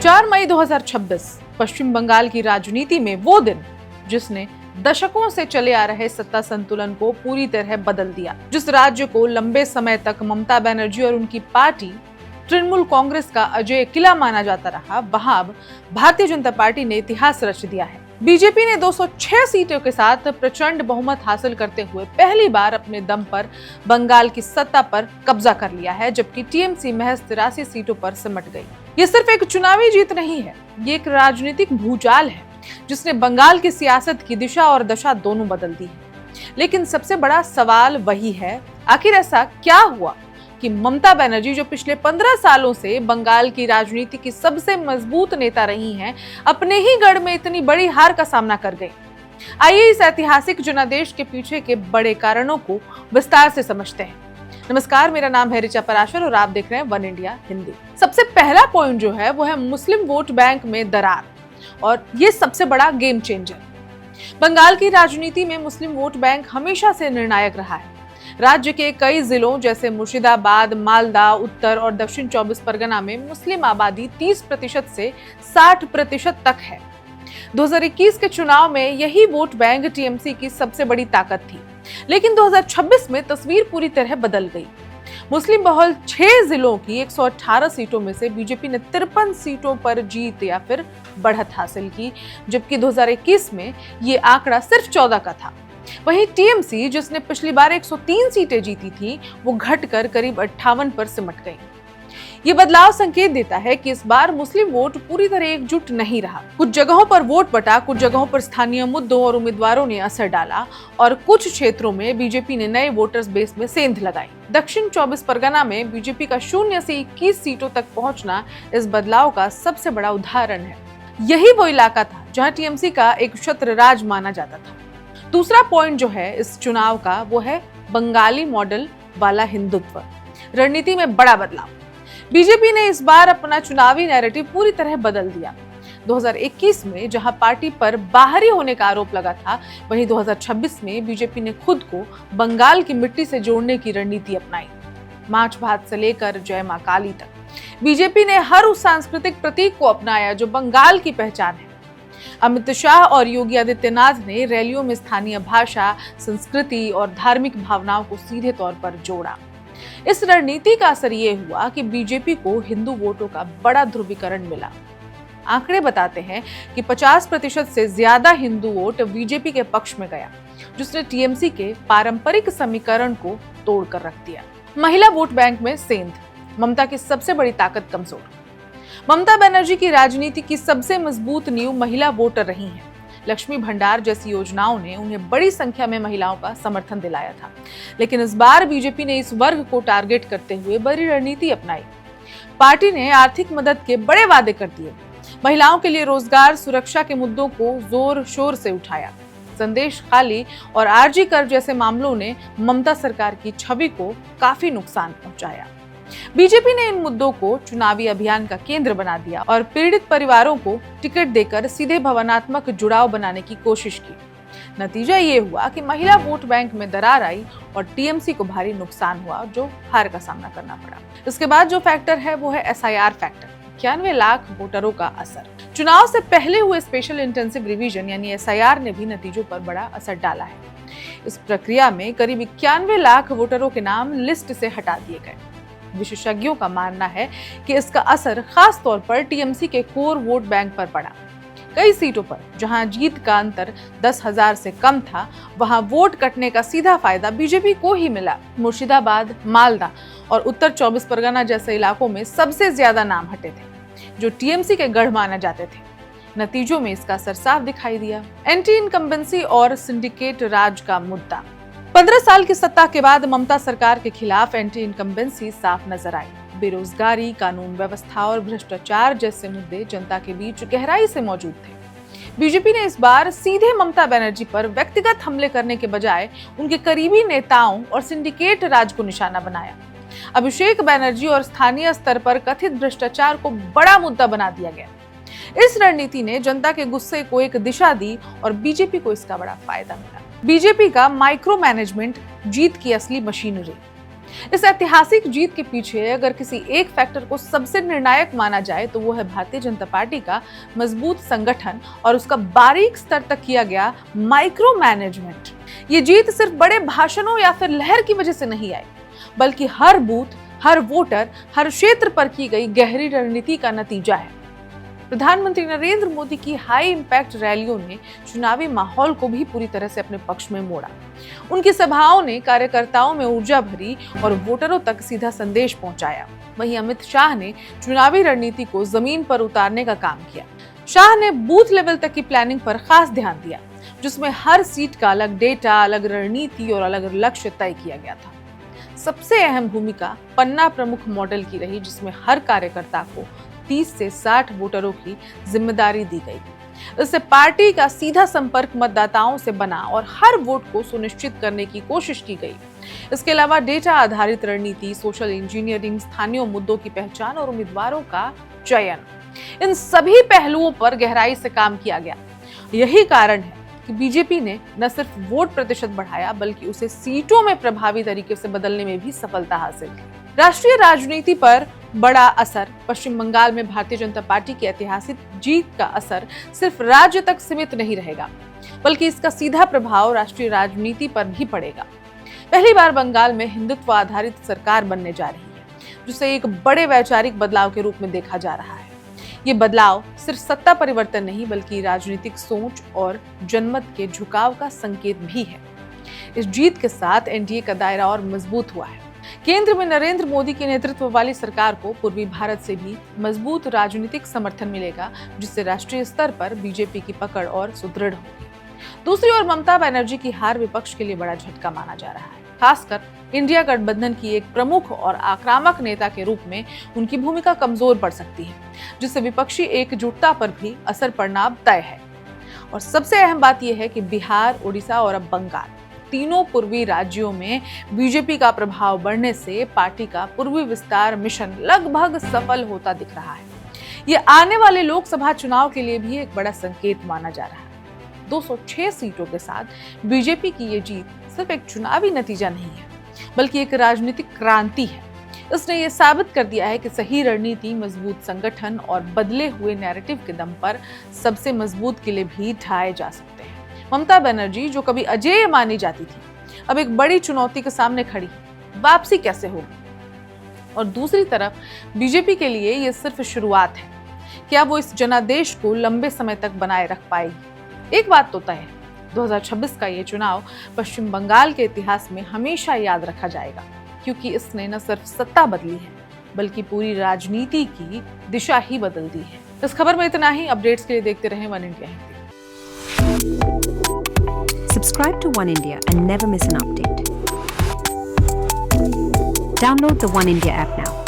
4 मई 2026 पश्चिम बंगाल की राजनीति में वो दिन जिसने दशकों से चले आ रहे सत्ता संतुलन को पूरी तरह बदल दिया। जिस राज्य को लंबे समय तक ममता बनर्जी और उनकी पार्टी तृणमूल कांग्रेस का अजय किला माना जाता रहा, वहां अब भारतीय जनता पार्टी ने इतिहास रच दिया है। बीजेपी ने 206 सीटों के साथ प्रचंड बहुमत हासिल करते हुए पहली बार अपने दम पर बंगाल की सत्ता पर कब्जा कर लिया है, जबकि टीएमसी महज 83 सीटों पर सिमट गई। ये सिर्फ एक चुनावी जीत नहीं है, ये एक राजनीतिक भूचाल है जिसने बंगाल की सियासत की दिशा और दशा दोनों बदल दी है। लेकिन सबसे बड़ा सवाल वही है, आखिर ऐसा क्या हुआ कि ममता बनर्जी, जो पिछले 15 सालों से बंगाल की राजनीति की सबसे मजबूत नेता रही हैं, अपने ही गढ़ में इतनी बड़ी हार का सामना कर गई। आइए इस ऐतिहासिक जनादेश के पीछे के बड़े कारणों को विस्तार से समझते हैं। नमस्कार, मेरा नाम है ऋचा पराशर और आप देख रहे हैं वन इंडिया हिंदी। सबसे पहला पॉइंट जो है वो है मुस्लिम वोट बैंक में दरार, और ये सबसे बड़ा गेम चेंजर। बंगाल की राजनीति में मुस्लिम वोट बैंक हमेशा से निर्णायक रहा है। राज्य के कई जिलों जैसे मुर्शिदाबाद, मालदा, उत्तर और दक्षिण 24 परगना में मुस्लिम आबादी 30% से 60% तक है। 2021 के चुनाव में यही वोट बैंक टीएमसी की सबसे बड़ी ताकत थी, लेकिन 2026 में तस्वीर पूरी तरह बदल गई। मुस्लिम बहुल 6 जिलों की 118 सीटों में से बीजेपी ने 53 सीटों पर जीत या फिर बढ़त हासिल की, जबकि 2021 में ये आंकड़ा सिर्फ 14 का था। वहीं टीएमसी, जिसने पिछली बार 103 सीटें जीती थी, वो घटकर करीब 58 पर सिमट गई। ये बदलाव संकेत देता है कि इस बार मुस्लिम वोट पूरी तरह एकजुट नहीं रहा। कुछ जगहों पर वोट बटा, कुछ जगहों पर स्थानीय मुद्दों और उम्मीदवारों ने असर डाला, और कुछ क्षेत्रों में बीजेपी ने नए वोटर्स बेस में सेंध लगाई। दक्षिण 24 परगना में बीजेपी का 0 से 21 सीटों तक पहुंचना इस बदलाव का सबसे बड़ा उदाहरण है। यही वो इलाका था जहां टीएमसी का एक छत्र राज माना जाता था। दूसरा पॉइंट जो है इस चुनाव का, वो है बंगाली मॉडल वाला हिंदुत्व। रणनीति में बड़ा बदलाव। बीजेपी ने इस बार अपना चुनावी नैरेटिव पूरी तरह बदल दिया। 2021 में जहां पार्टी पर बाहरी होने का आरोप लगा था, वहीं 2026 में बीजेपी ने खुद को बंगाल की मिट्टी से जोड़ने की रणनीति अपनाई। माछ भात से लेकर जय मां काली तक बीजेपी ने हर उस सांस्कृतिक प्रतीक को अपनाया जो बंगाल की पहचान है। अमित शाह और योगी आदित्यनाथ ने रैलियों में स्थानीय भाषा, संस्कृति और धार्मिक भावनाओं को सीधे तौर पर जोड़ा। इस रणनीति का असर ये हुआ कि बीजेपी को हिंदू वोटों का बड़ा ध्रुवीकरण मिला। आंकड़े बताते हैं कि 50% से ज्यादा हिंदू वोट बीजेपी के पक्ष में गया, जिसने टीएमसी के पारंपरिक समीकरण को तोड़कर रख दिया। महिला वोट बैंक में सेंध। ममता की सबसे बड़ी ताकत कमजोर। ममता बनर्जी की राजनीति की सबसे मजबूत नींव महिला वोटर रही हैं। लक्ष्मी भंडार जैसी योजनाओं ने उन्हें बड़ी संख्या में महिलाओं का समर्थन दिलाया था, लेकिन इस बार बीजेपी ने इस वर्ग को टारगेट करते हुए बड़ी रणनीति अपनाई। पार्टी ने आर्थिक मदद के बड़े वादे कर दिए, महिलाओं के लिए रोजगार, सुरक्षा के मुद्दों को जोर शोर से उठाया। संदेश खाली और आरजी कर जैसे मामलों ने ममता सरकार की छवि को काफी नुकसान पहुंचाया। बीजेपी ने इन मुद्दों को चुनावी अभियान का केंद्र बना दिया और पीड़ित परिवारों को टिकट देकर सीधे भावनात्मक जुड़ाव बनाने की कोशिश की। नतीजा ये हुआ कि महिला वोट बैंक में दरार आई और टीएमसी को भारी नुकसान हुआ, जो हार का सामना करना पड़ा। इसके बाद जो फैक्टर है वो है एसआईआर फैक्टर। 91 लाख वोटरों का असर। चुनाव से पहले हुए स्पेशल इंटेंसिव रिवीजन यानी एसआईआर ने भी नतीजों पर बड़ा असर डाला है। इस प्रक्रिया में करीब 91 लाख वोटरों के नाम लिस्ट से हटा दिए गए। विशेषज्ञों का मानना है कि इसका असर खास तौर पर टीएमसी के कोर वोट बैंक पर पड़ा। कई सीटों पर जहां जीत का अंतर 10,000 से कम था, वहां वोट कटने का सीधा फायदा बीजेपी को ही मिला। मुर्शिदाबाद, मालदा और उत्तर 24 परगना जैसे इलाकों में सबसे ज्यादा नाम हटे थे, जो टीएमसी के गढ़ माने जाते थे। नतीजों में इसका असर साफ दिखाई दिया। एंटी इनकम्बेंसी और सिंडिकेट राज का मुद्दा। 15 साल की सत्ता के बाद ममता सरकार के खिलाफ एंटी इनकम्बेंसी साफ नजर आई। बेरोजगारी, कानून व्यवस्था और भ्रष्टाचार जैसे मुद्दे जनता के बीच गहराई से मौजूद थे। बीजेपी ने इस बार सीधे ममता बनर्जी पर व्यक्तिगत हमले करने के बजाय उनके करीबी नेताओं और सिंडिकेट राज को निशाना बनाया। अभिषेक बनर्जी और स्थानीय स्तर पर कथित भ्रष्टाचार को बड़ा मुद्दा बना दिया गया। इस रणनीति ने जनता के गुस्से को एक दिशा दी और बीजेपी को इसका बड़ा फायदा मिला। बीजेपी का माइक्रो मैनेजमेंट जीत की असली मशीनरी। इस ऐतिहासिक जीत के पीछे अगर किसी एक फैक्टर को सबसे निर्णायक माना जाए तो वो है भारतीय जनता पार्टी का मजबूत संगठन और उसका बारीक स्तर तक किया गया माइक्रो मैनेजमेंट। ये जीत सिर्फ बड़े भाषणों या फिर लहर की वजह से नहीं आई, बल्कि हर बूथ, हर वोटर, हर क्षेत्र पर की गई गहरी रणनीति का नतीजा है। प्रधानमंत्री नरेंद्र मोदी की हाई इंपैक्ट रैलियों ने चुनावी माहौल को भी पूरी तरह से अपने पक्ष में मोड़ा। उनकी सभाओं ने कार्यकर्ताओं में ऊर्जा भरी और वोटरों तक सीधा संदेश पहुंचाया। वहीं अमित शाह ने चुनावी रणनीति को जमीन पर उतारने का काम किया। शाह ने बूथ लेवल तक की प्लानिंग पर खास ध्यान दिया, जिसमें हर सीट का अलग डेटा, अलग रणनीति और अलग लक्ष्य तय किया गया था। सबसे अहम भूमिका पन्ना प्रमुख मॉडल की रही, जिसमें हर कार्यकर्ता को 30 से 60 वोटरों की जिम्मेदारी दी गई। इससे पार्टी का सीधा संपर्क मतदाताओं से बना और हर वोट को सुनिश्चित करने की कोशिश की गई। इसके अलावा डेटा आधारित रणनीति, सोशल इंजीनियरिंग, स्थानीय मुद्दों की पहचान और उम्मीदवारों का चयन, इन सभी पहलुओं पर गहराई से काम किया गया। यही कारण है कि बीजेपी ने न सिर्फ वोट प्रतिशत बढ़ाया, बल्कि उसे सीटों में प्रभावी तरीके से बदलने में भी सफलता हासिल की। राष्ट्रीय राजनीति पर बड़ा असर पश्चिम बंगाल में भारतीय जनता पार्टी की ऐतिहासिक जीत का असर सिर्फ राज्य तक सीमित नहीं रहेगा, बल्कि इसका सीधा प्रभाव राष्ट्रीय राजनीति पर भी पड़ेगा। पहली बार बंगाल में हिंदुत्व आधारित सरकार बनने जा रही है, जिसे एक बड़े वैचारिक बदलाव के रूप में देखा जा रहा है। ये बदलाव सिर्फ सत्ता परिवर्तन नहीं, बल्कि राजनीतिक सोच और जनमत के झुकाव का संकेत भी है। इस जीत के साथ एनडीए का दायरा और मजबूत हुआ है। केंद्र में नरेंद्र मोदी के नेतृत्व वाली सरकार को पूर्वी भारत से भी मजबूत राजनीतिक समर्थन मिलेगा, जिससे राष्ट्रीय स्तर पर बीजेपी की पकड़ और सुदृढ़ होगी। दूसरी ओर ममता बनर्जी की हार विपक्ष के लिए बड़ा झटका माना जा रहा है। खासकर इंडिया गठबंधन की एक प्रमुख और आक्रामक नेता के रूप में उनकी भूमिका कमजोर पड़ सकती है, जिससे विपक्षी एकजुटता पर भी असर पड़ना अब तय है। और सबसे अहम बात यह है कि बिहार, उड़ीसा और अब बंगाल, तीनों पूर्वी राज्यों में बीजेपी का प्रभाव बढ़ने से पार्टी का पूर्वी विस्तार मिशन लगभग सफल होता दिख रहा है। ये आने वाले लोकसभा चुनाव के लिए भी एक बड़ा संकेत माना जा रहा है। 206 सीटों के साथ बीजेपी की ये जीत सिर्फ एक चुनावी नतीजा नहीं है, बल्कि एक राजनीतिक क्रांति है। इसने ये साबित कर दिया है कि सही रणनीति, मजबूत संगठन और बदले हुए नैरेटिव के दम पर सबसे मजबूत किले भी ढाए जा सकते हैं। ममता बनर्जी, जो कभी अजेय मानी जाती थी, अब एक बड़ी चुनौती के सामने खड़ी। वापसी कैसे होगी? और दूसरी तरफ बीजेपी के लिए ये सिर्फ शुरुआत है। क्या वो इस जनादेश को लंबे समय तक बनाए रख पाएगी? एक बात तो तय है, 2026 का ये चुनाव पश्चिम बंगाल के इतिहास में हमेशा याद रखा जाएगा, क्योंकि इसने न सिर्फ सत्ता बदली है, बल्कि पूरी राजनीति की दिशा ही बदल दी है। इस खबर में इतना ही। अपडेट्स के लिए देखते रहें one India Hindi. Subscribe to One India and never miss an update. Download the One India app now.